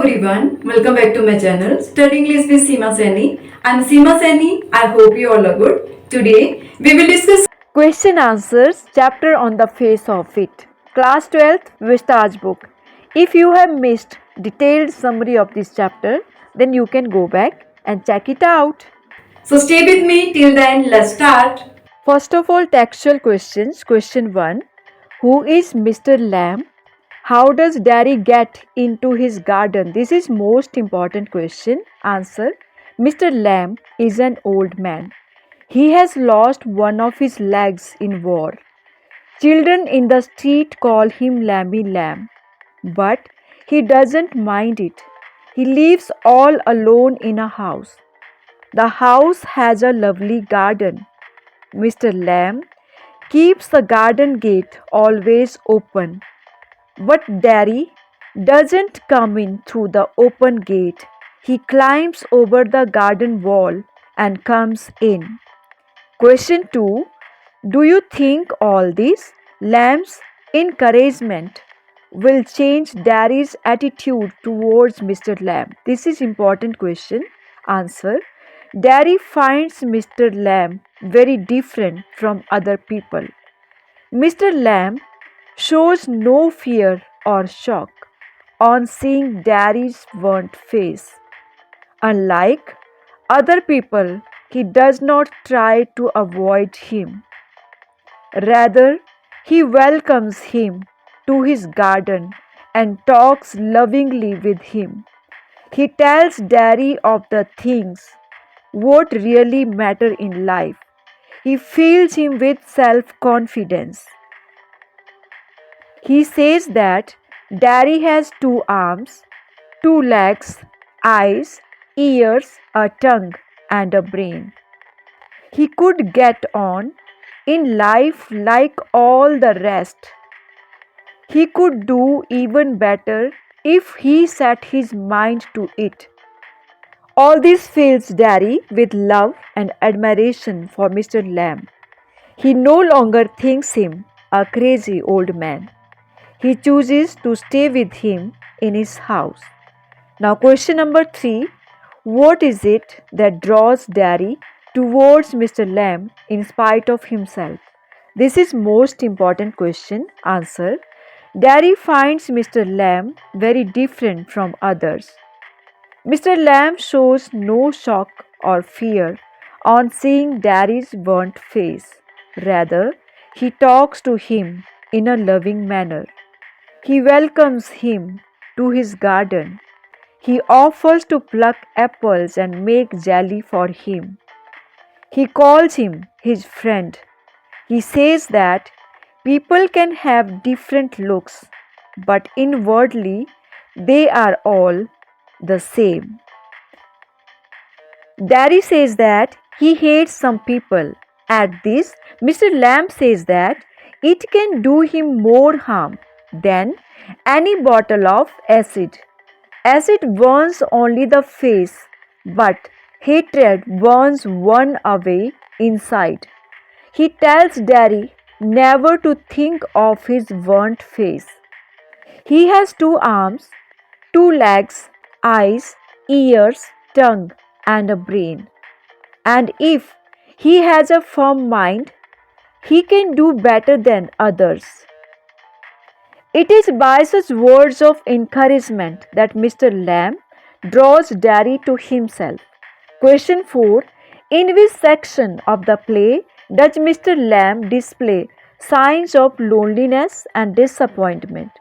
everyone, welcome back to my channel Study English with Seema Saini. I'm Seema Saini. I hope you all are good. Today we will discuss Question Answers chapter on the face of it. Class 12 Vistas book. If you have missed detailed summary of this chapter, then you can go back and check it out. So stay with me till the end. Let's start. First of all, textual questions. Question 1. Who is Mr. Lamb? How does Daddy get into his garden? This is most important question. Answer. Mr. Lamb is an old man. He has lost one of his legs in war. Children in the street call him Lamby Lamb, but he doesn't mind it. He lives all alone in a house. The house has a lovely garden. Mr. Lamb keeps the garden gate always open, but Daddy doesn't come in through the open gate. He climbs over the garden wall and comes in. Question 2. Do you think all this Lamb's encouragement will change Daddy's attitude towards Mr. Lamb? This is important question. Answer. Daddy finds Mr. Lamb very different from other people. Mr. Lamb shows no fear or shock on seeing Daddy's burnt face. Unlike other people, he does not try to avoid him. Rather, he welcomes him to his garden and talks lovingly with him. He tells Daddy of the things what really matter in life. He fills him with self-confidence. He says that Daddy has 2 arms, 2 legs, eyes, ears, a tongue, and a brain. He could get on in life like all the rest. He could do even better if he set his mind to it. All this fills Daddy with love and admiration for Mr. Lamb. He no longer thinks him a crazy old man. He chooses to stay with him in his house. Now, question number 3. What is it that draws Daddy towards Mr. Lamb in spite of himself? This is most important question. Answer. Daddy finds Mr. Lamb very different from others. Mr. Lamb shows no shock or fear on seeing Daddy's burnt face. Rather, he talks to him in a loving manner. He welcomes him to his garden. He offers to pluck apples and make jelly for him. He calls him his friend. He says that people can have different looks, but inwardly they are all the same. Daddy says that he hates some people. At this, Mr. Lamb says that it can do him more harm than any bottle of acid. Acid burns only the face, but hatred burns one away inside. He tells Daddy never to think of his burnt face. He has 2 arms, 2 legs, eyes, ears, tongue, and a brain. And if he has a firm mind, he can do better than others. It is by such words of encouragement that Mr. Lamb draws Daddy to himself. Question 4. In which section of the play does Mr. Lamb display signs of loneliness and disappointment?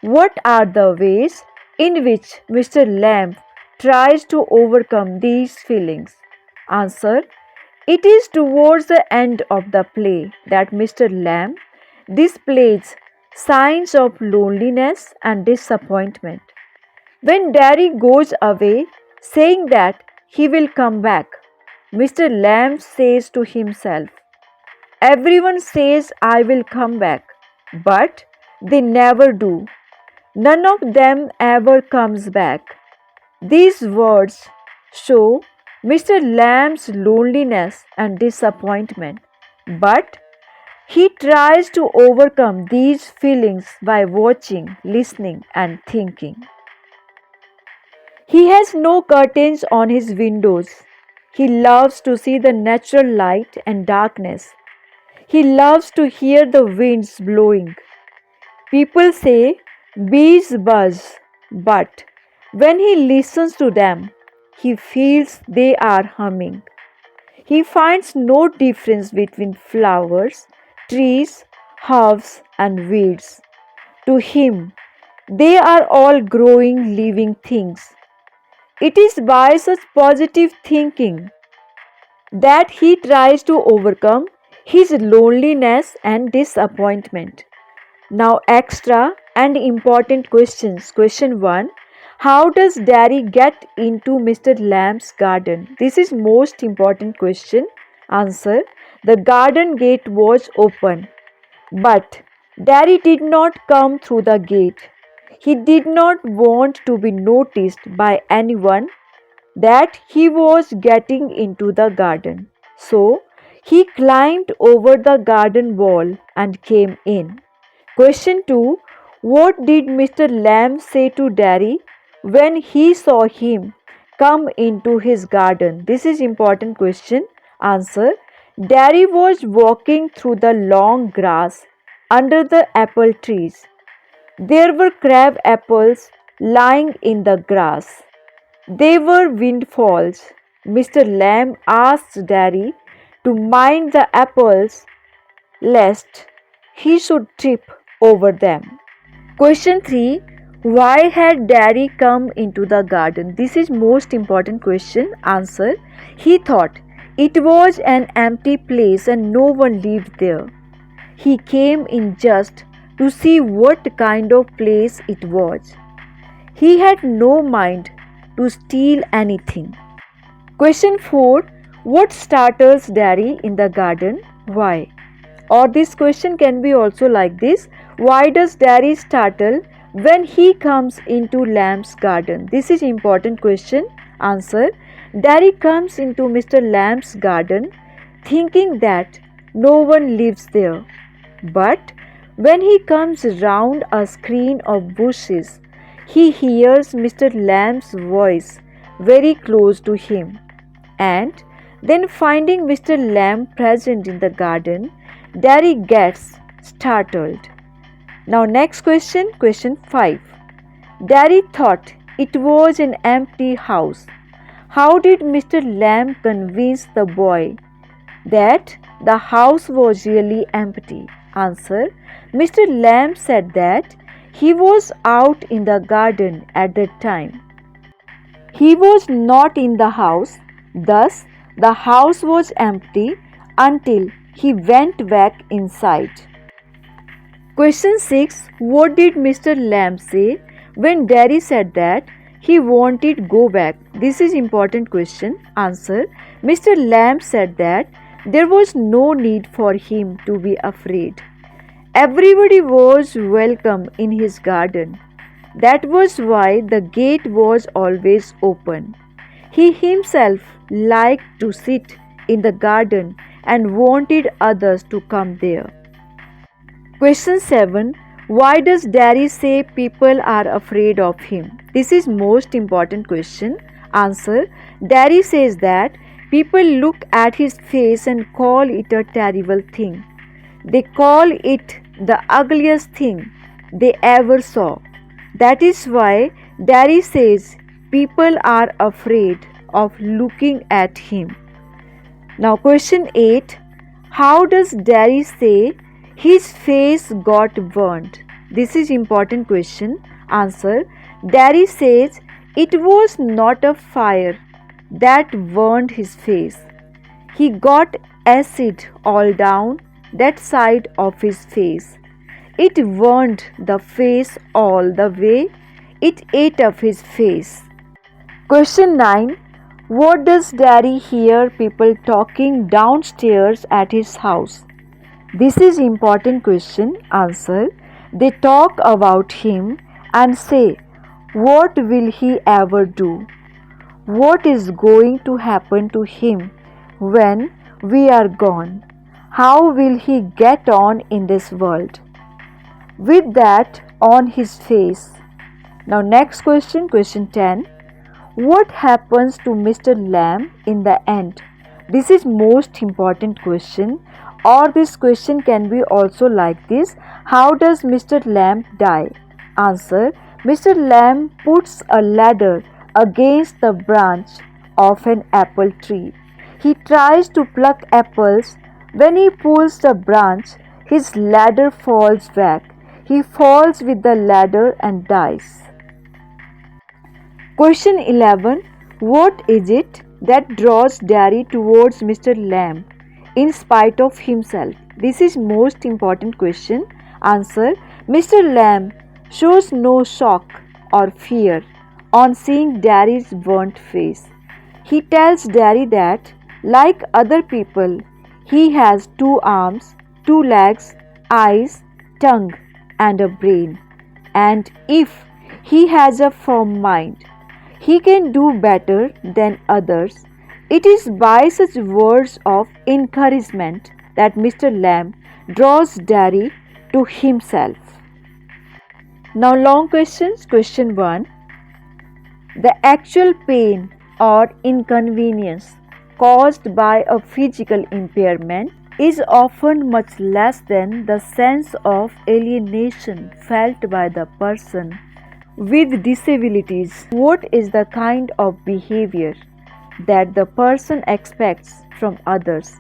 What are the ways in which Mr. Lamb tries to overcome these feelings? Answer. It is towards the end of the play that Mr. Lamb displays signs of loneliness and disappointment. When Daddy goes away, saying that he will come back, Mr. Lamb says to himself, everyone says I will come back, but they never do. None of them ever comes back. These words show Mr. Lamb's loneliness and disappointment, but he tries to overcome these feelings by watching, listening, and thinking. He has no curtains on his windows. He loves to see the natural light and darkness. He loves to hear the winds blowing. People say bees buzz, but when he listens to them, he feels they are humming. He finds no difference between flowers, trees, herbs, and weeds. To him, they are all growing living things. It is by such positive thinking that he tries to overcome his loneliness and disappointment. Now, extra and important questions. Question 1. How does Daddy get into Mr. Lamb's garden? This is most important question. Answer. The garden gate was open, but Daddy did not come through the gate. He did not want to be noticed by anyone that he was getting into the garden. So, he climbed over the garden wall and came in. Question 2. What did Mr. Lamb say to Daddy when he saw him come into his garden? This is important question. Answer. Daddy was walking through the long grass under the apple trees. There were crab apples lying in the grass. They were windfalls. Mr. Lamb asked Daddy to mind the apples lest he should trip over them. Question 3. Why had Daddy come into the garden? This is most important question. Answer. He thought it was an empty place and no one lived there. He came in just to see what kind of place it was. He had no mind to steal anything. Question 4. What startles Daddy in the garden? Why? Or this question can be also like this. Why does Daddy startle when he comes into Lamb's garden? This is important question. Answer. Daddy comes into Mr. Lamb's garden thinking that no one lives there. But when he comes round a screen of bushes, he hears Mr. Lamb's voice very close to him. And then finding Mr. Lamb present in the garden, Daddy gets startled. Now next question, question 5. Daddy thought it was an empty house. How did Mr. Lamb convince the boy that the house was really empty? Answer. Mr. Lamb said that he was out in the garden at that time. He was not in the house, thus the house was empty until he went back inside. Question 6. What did Mr. Lamb say when Daddy said that he wanted go back? This is important question. Answer. Mr. Lamb said that there was no need for him to be afraid. Everybody was welcome in his garden. That was why the gate was always open. He himself liked to sit in the garden and wanted others to come there. Question 7. Why does Daddy say people are afraid of him? This is most important question. Answer. Daddy says that people look at his face and call it a terrible thing. They call it the ugliest thing they ever saw. That is why Daddy says people are afraid of looking at him. Now question 8. How does Daddy say his face got burnt? This is important question. Answer. Daddy says it was not a fire that burned his face. He got acid all down that side of his face. It burned the face all the way. It ate up his face. Question 9. What does Daddy hear people talking downstairs at his house? This is important question. Answer. They talk about him and say, what will he ever do? What is going to happen to him when we are gone? How will he get on in this world? With that on his face. Now next question, question 10. What happens to Mr. Lamb in the end? This is most important question, or this question can be also like this: how does Mr. Lamb die? Answer: Mr. Lamb puts a ladder against the branch of an apple tree. He tries to pluck apples. When he pulls the branch, his ladder falls back. He falls with the ladder and dies. Question 11. What is it that draws Daddy towards Mr. Lamb in spite of himself? This is most important question. Answer: Mr. Lamb shows no shock or fear on seeing Daddy's burnt face. He tells Daddy that, like other people, he has two arms, two legs, eyes, tongue, and a brain. And if he has a firm mind, he can do better than others. It is by such words of encouragement that Mr. Lamb draws Daddy to himself. Now, long questions. Question 1. The actual pain or inconvenience caused by a physical impairment is often much less than the sense of alienation felt by the person with disabilities. What is the kind of behavior that the person expects from others?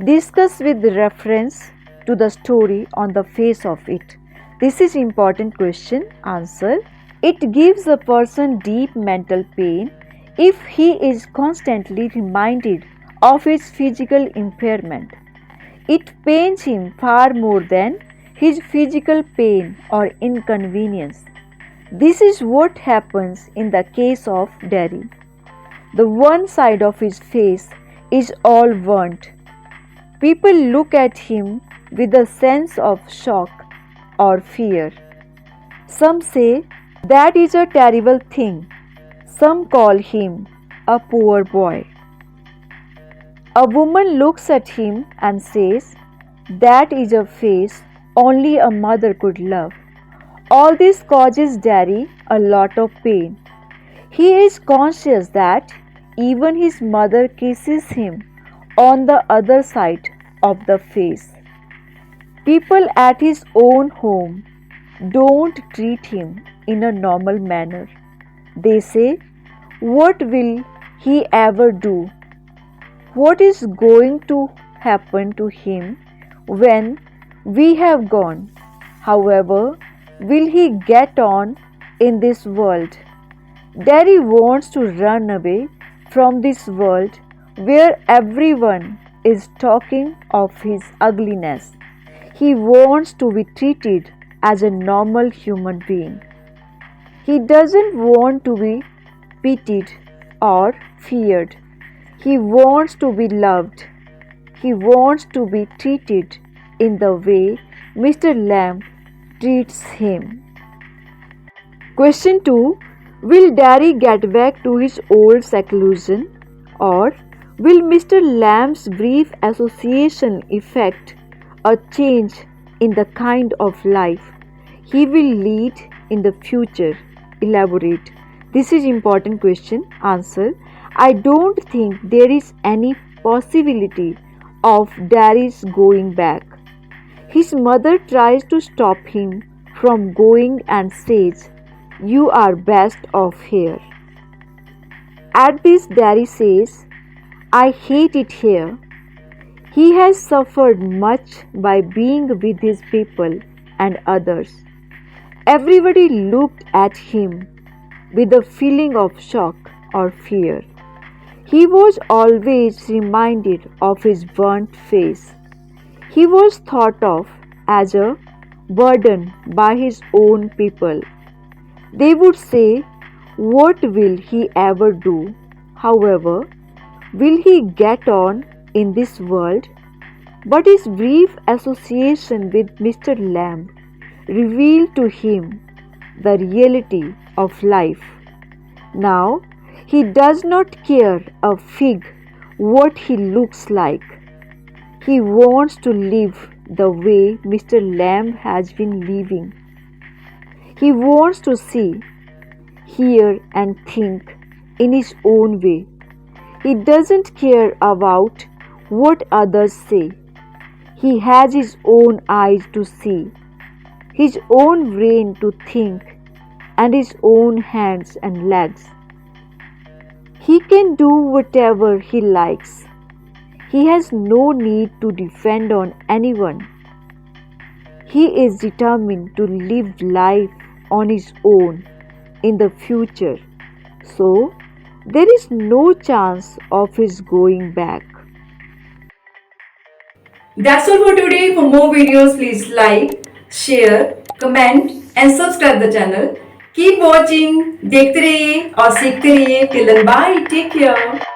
Discuss with reference to the story on the face of it. This is important question. Answer: it gives a person deep mental pain if he is constantly reminded of his physical impairment. It pains him far more than his physical pain or inconvenience. This is what happens in the case of Daddy. The one side of his face is all burnt. People look at him with a sense of shock or fear. Some say that is a terrible thing. Some call him a poor boy. A woman looks at him and says, that is a face only a mother could love. All this causes Daddy a lot of pain. He is conscious that even his mother kisses him on the other side of the face. People at his own home don't treat him in a normal manner. They say, what will he ever do? What is going to happen to him when we have gone? However, will he get on in this world? Daddy wants to run away from this world where everyone is talking of his ugliness. He wants to be treated as a normal human being. He doesn't want to be pitied or feared. He wants to be loved. He wants to be treated in the way Mr. Lamb treats him. Question 2. Will Daddy get back to his old seclusion, or will Mr. Lamb's brief association effect a change in the kind of life he will lead in the future? Elaborate. This is important question. Answer: I don't think there is any possibility of Daddy's going back. His mother tries to stop him from going and says, you are best off here. At this, Daddy says, I hate it here. He has suffered much by being with his people and others. Everybody looked at him with a feeling of shock or fear. He was always reminded of his burnt face. He was thought of as a burden by his own people. They would say, what will he ever do? However, will he get on in this world? But his brief association with Mr. Lamb revealed to him the reality of life. Now, he does not care a fig what he looks like. He wants to live the way Mr. Lamb has been living. He wants to see, hear, and think in his own way. He doesn't care about what others say. He has his own eyes to see, his own brain to think, and his own hands and legs. He can do whatever he likes. He has no need to depend on anyone. He is determined to live life on his own in the future. So, there is no chance of his going back. That's all for today. For more videos, please like, share, comment and subscribe the channel. Keep watching. देखते रहिए और सीखते रहिए. Till then, bye. Take care.